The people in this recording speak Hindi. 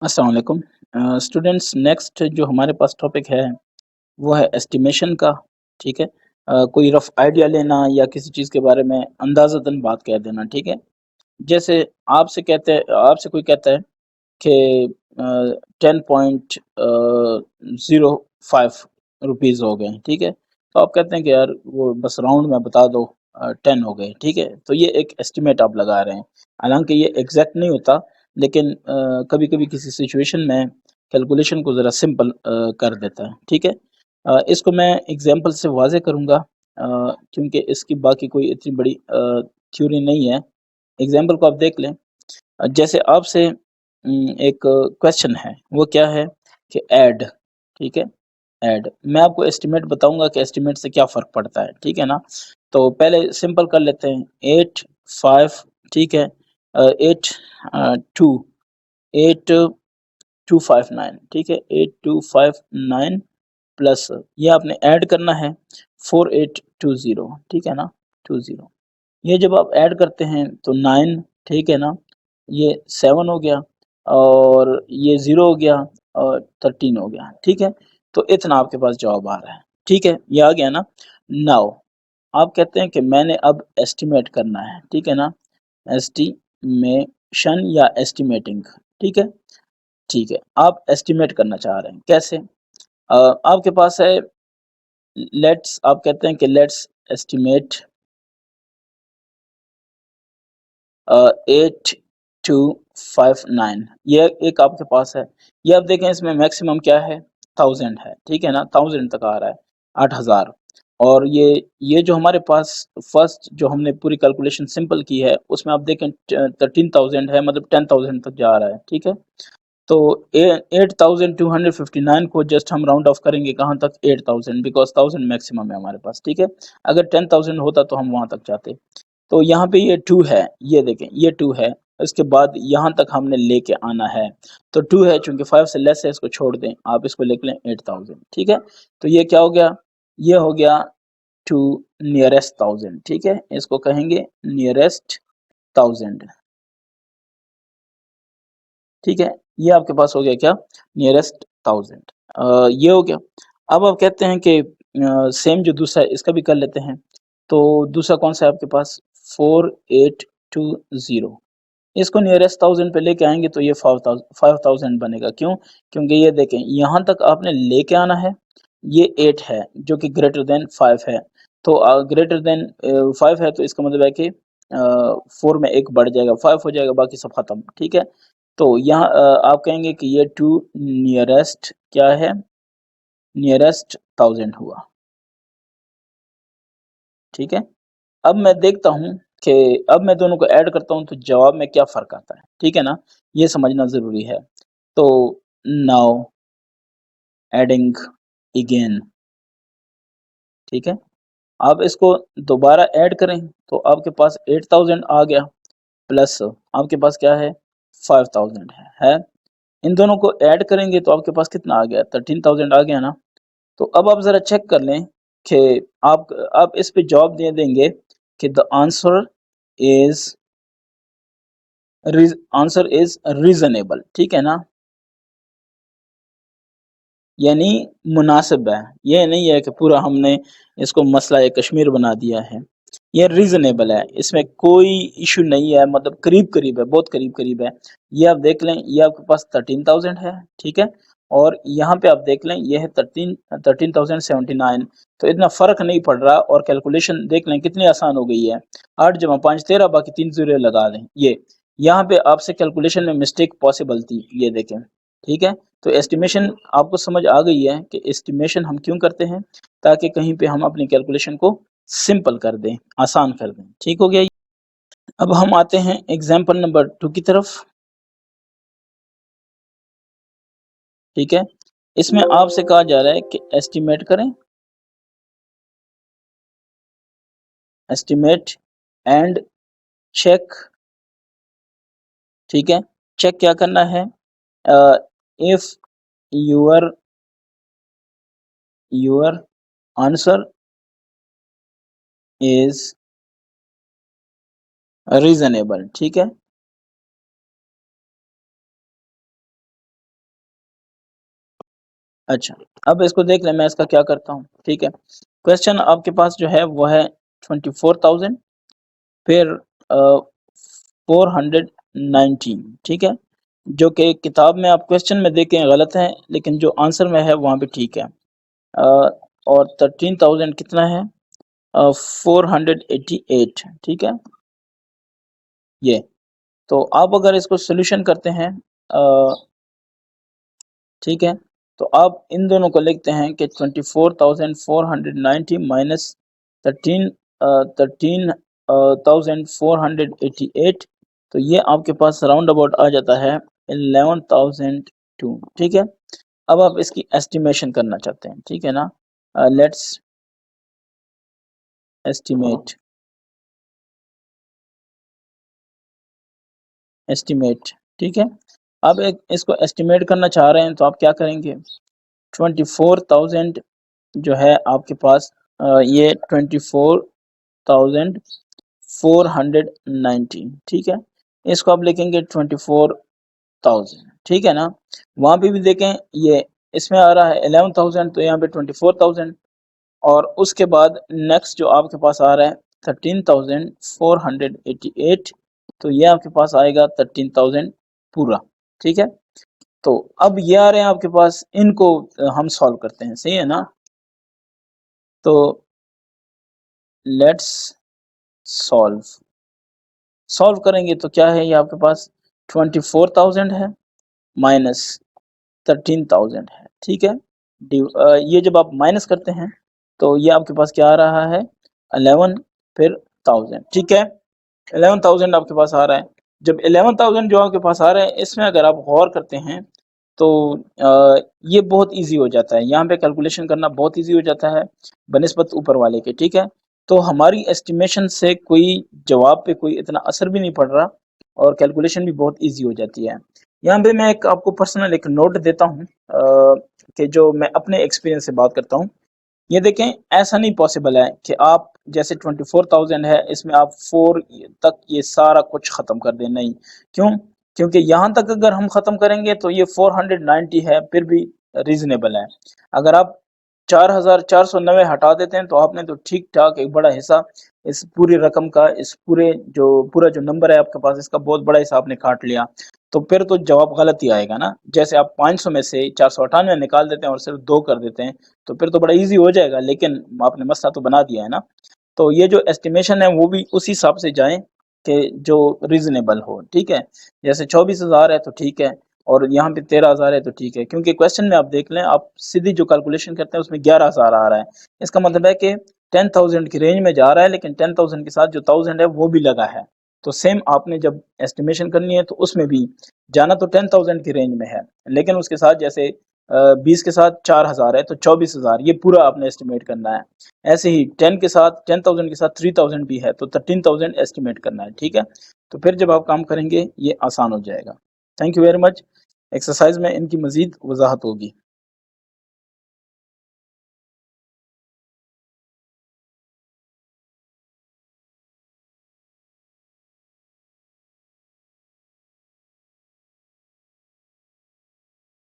अस्सलाम वालेकुम। स्टूडेंट्स नेक्स्ट जो हमारे पास टॉपिक है वो है एस्टिमेशन का। ठीक है। कोई रफ आइडिया लेना या किसी चीज़ के बारे में अंदाज़तन बात कह देना। ठीक है। जैसे आपसे कोई कहता है कि 10.05 रुपीज़ हो गए। ठीक है। तो आप कहते हैं कि यार वो बस राउंड में बता दो, 10 हो गए। ठीक है। तो ये एक एस्टिमेट आप लगा रहे हैं, हालांकि ये एग्जैक्ट नहीं होता, लेकिन कभी कभी किसी सिचुएशन में कैलकुलेशन को ज़रा सिंपल कर देता है। ठीक है। इसको मैं एग्जांपल से वाज़े करूँगा, क्योंकि इसकी बाकी कोई इतनी बड़ी थ्योरी नहीं है। एग्जांपल को आप देख लें। जैसे आपसे एक क्वेश्चन है, वो क्या है कि ऐड। ठीक है। ऐड मैं आपको एस्टिमेट बताऊंगा कि एस्टिमेट से क्या फ़र्क पड़ता है। ठीक है ना। तो पहले सिंपल कर लेते हैं। 8 5। ठीक है। 8 2 8 2 5 9। ठीक है। 8259 प्लस ये आपने ऐड करना है 4820। ठीक है ना। 20। ये जब आप ऐड करते हैं तो 9। ठीक है ना। ये 7 हो गया और ये 0 हो गया और 13 हो गया। ठीक है। तो इतना आपके पास जवाब आ रहा है। ठीक है, ये आ गया ना। नाउ आप कहते हैं कि मैंने अब एस्टिमेट करना है। ठीक है ना। एस्टिमेशन या एस्टिमेटिंग। ठीक है। ठीक है, आप एस्टिमेट करना चाह रहे हैं कैसे? आपके पास है, लेट्स आप कहते हैं कि लेट्स एस्टिमेट 8259। ये एक आपके पास है। ये आप देखें, इसमें मैक्सिमम क्या है? 1000 है। ठीक है ना। 1000 तक आ रहा है, 8000। और ये जो हमारे पास फर्स्ट जो हमने पूरी कैलकुलेशन सिंपल की है, उसमें आप देखें 13,000 है, मतलब 10,000 तक जा रहा है। ठीक है। तो 8259 को जस्ट हम राउंड ऑफ करेंगे कहाँ तक? 8000, बिकॉज 1000 मैक्सिमम है हमारे पास। ठीक है। अगर 10,000 होता तो हम वहां तक जाते। तो यहाँ पे ये 2 है, ये देखें ये 2 है। इसके बाद यहाँ तक हमने लेके आना है। तो 2 है, चूंकि 5 से लेस है, इसको छोड़ दें, आप इसको लिख लें 8000। ठीक है। तो ये क्या हो गया? ये हो गया टू नियरेस्ट 1000। ठीक है, इसको कहेंगे नियरेस्ट 1000। ठीक है। ये आपके पास हो गया क्या? नियरेस्ट 1000। ये हो गया। अब आप कहते हैं कि सेम जो दूसरा है इसका भी कर लेते हैं। तो दूसरा कौन सा है आपके पास? 4820। इसको नियरेस्ट 1000 पे लेके आएंगे तो ये 5000 बनेगा। क्यों? क्योंकि ये देखें, यहाँ तक आपने लेके आना है। ये 8 है जो कि ग्रेटर देन 5 है। तो ग्रेटर देन 5 है, तो इसका मतलब है कि 4 में एक बढ़ जाएगा, 5 हो जाएगा, बाकी सब खत्म। ठीक है। तो यहाँ आप कहेंगे कि ये 2 नियरेस्ट क्या है? नियरेस्ट 1000 हुआ। ठीक है। अब मैं देखता हूँ कि अब मैं दोनों को ऐड करता हूँ तो जवाब में क्या फ़र्क आता है। ठीक है ना? ये समझना ज़रूरी है। तो नाउ एडिंग अगेन। ठीक है। आप इसको दोबारा ऐड करें तो आपके पास 8000 आ गया, प्लस आपके पास क्या है? 5000 है। इन दोनों को ऐड करेंगे तो आपके पास कितना आ गया? 13000 आ गया ना। तो अब आप ज़रा चेक कर लें कि आप इस पे जवाब दे देंगे कि the is answer is reasonable. ठीक है ना? यानी मुनासिब है। ये नहीं है कि पूरा हमने इसको मसला ए कश्मीर बना दिया है। ये रीज़नेबल है, इसमें कोई इश्यू नहीं है, मतलब करीब-करीब है, बहुत करीब-करीब है। ये आप देख लें, ये आपके पास 13,000 है। ठीक है। और यहाँ पे आप देख लें, ये है 13,079। तो इतना फ़र्क नहीं पड़ रहा, और कैलकुलेशन देख लें कितनी आसान हो गई है। 8 जमा 5 13, बाकी 3 ज़ीरो लगा दें। ये यहाँ पे आपसे कैलकुलेशन में मिस्टेक पॉसिबल थी, ये देखें। ठीक है। तो एस्टिमेशन आपको समझ आ गई है कि एस्टिमेशन हम क्यों करते हैं? ताकि कहीं पे हम अपनी कैलकुलेशन को सिंपल कर दें, आसान कर दें। ठीक हो गया ये? अब हम आते हैं एग्जाम्पल नंबर 2 की तरफ। ठीक है। इसमें आपसे कहा जा रहा है कि एस्टिमेट करें, एस्टिमेट एंड चेक। ठीक है। चेक क्या करना है? If your your answer is reasonable. ठीक है। अच्छा, अब इसको देख लें मैं इसका क्या करता हूँ, ठीक है। क्वेश्चन आपके पास जो है वो है 24,000 फिर 419, ठीक है। जो कि किताब में आप क्वेश्चन में देखें गलत है, लेकिन जो आंसर में है वहाँ पे ठीक है। और 13,000 कितना है? 488, ठीक है। ये तो आप अगर इसको सोल्यूशन करते हैं, ठीक है, तो आप इन दोनों को लिखते हैं कि 24,490 माइनस 13 13,488, तो ये आपके पास राउंड अबाउट आ जाता है 11,002, ठीक है। अब आप इसकी एस्टिमेशन करना चाहते हैं, ठीक है ना। लेट्स एस्टिमेट एस्टिमेट ठीक है। अब एक इसको एस्टिमेट करना चाह रहे हैं तो आप क्या करेंगे? 24,000 जो है आपके पास, ये 24,490, ठीक है। इसको आप लिखेंगे 24,000, ठीक है ना। वहाँ पे भी देखें, ये इसमें आ रहा है 11,000, तो यहाँ पे 24,000, और उसके बाद नेक्स्ट जो आपके पास आ रहा है 13,488, तो ये आपके पास आएगा 13,000 पूरा, ठीक है। तो अब ये आ रहे हैं आपके पास, इनको हम सॉल्व करते हैं, सही है ना। तो लेट्स सॉल्व सॉल्व करेंगे तो क्या है, ये आपके पास 24,000 है माइनस 13,000 है, ठीक है। ये जब आप माइनस करते हैं तो ये आपके पास क्या आ रहा है? 11 फिर 1000, ठीक है। 11,000 आपके पास आ रहा है। जब 11,000 जो आपके पास आ रहा है, इसमें अगर आप गौर करते हैं तो ये बहुत इजी हो जाता है, यहाँ पे कैलकुलेशन करना बहुत इजी हो जाता है बनिस्बत ऊपर वाले के, ठीक है। तो हमारी एस्टिमेशन से कोई जवाब पे कोई इतना असर भी नहीं पड़ रहा, और कैलकुलेशन भी बहुत इजी हो जाती है। यहाँ पे मैं एक आपको पर्सनल एक नोट देता हूँ, कि जो मैं अपने एक्सपीरियंस से बात करता हूँ। ये देखें, ऐसा नहीं पॉसिबल है कि आप जैसे 24,000 है, इसमें आप 4 तक ये सारा कुछ ख़त्म कर दें, नहीं। क्यों? क्योंकि यहाँ तक अगर हम ख़त्म करेंगे तो ये 490 है, फिर भी रीज़नेबल है। अगर आप 4,490 हटा देते हैं तो आपने तो ठीक-ठाक एक बड़ा हिस्सा इस पूरी रकम का, इस पूरा जो नंबर है आपके पास, इसका बहुत बड़ा हिस्सा आपने काट लिया। तो फिर तो जवाब गलत ही आएगा ना। जैसे आप 500 में से 498 निकाल देते हैं और सिर्फ 2 कर देते हैं, तो फिर तो बड़ा ईज़ी हो जाएगा, लेकिन आपने मसला तो बना दिया है ना। तो ये जो एस्टिमेशन है वो भी उस हिसाब से जाएँ कि जो रीज़नेबल हो, ठीक है। जैसे 24,000 है तो ठीक है, और यहाँ पे 13,000 है तो ठीक है, क्योंकि क्वेश्चन में आप देख लें, आप सीधी जो कैलकुलेशन करते हैं उसमें 11,000 आ रहा है। इसका मतलब है कि 10,000 की रेंज में जा रहा है, लेकिन 10,000 के साथ जो 1000 है वो भी लगा है। तो सेम आपने जब एस्टिमेशन करनी है तो उसमें भी जाना तो 10,000 की रेंज में है, लेकिन उसके साथ जैसे 20 के साथ 4,000 है तो 24,000, ये पूरा आपने एस्टिमेट करना है। ऐसे ही 10,000 के साथ 3,000 भी है तो 13,000 एस्टिमेट करना है, ठीक है। तो फिर जब आप काम करेंगे ये आसान हो जाएगा। Thank you very much. Exercise में इनकी मज़ीद वज़ाहत होगी।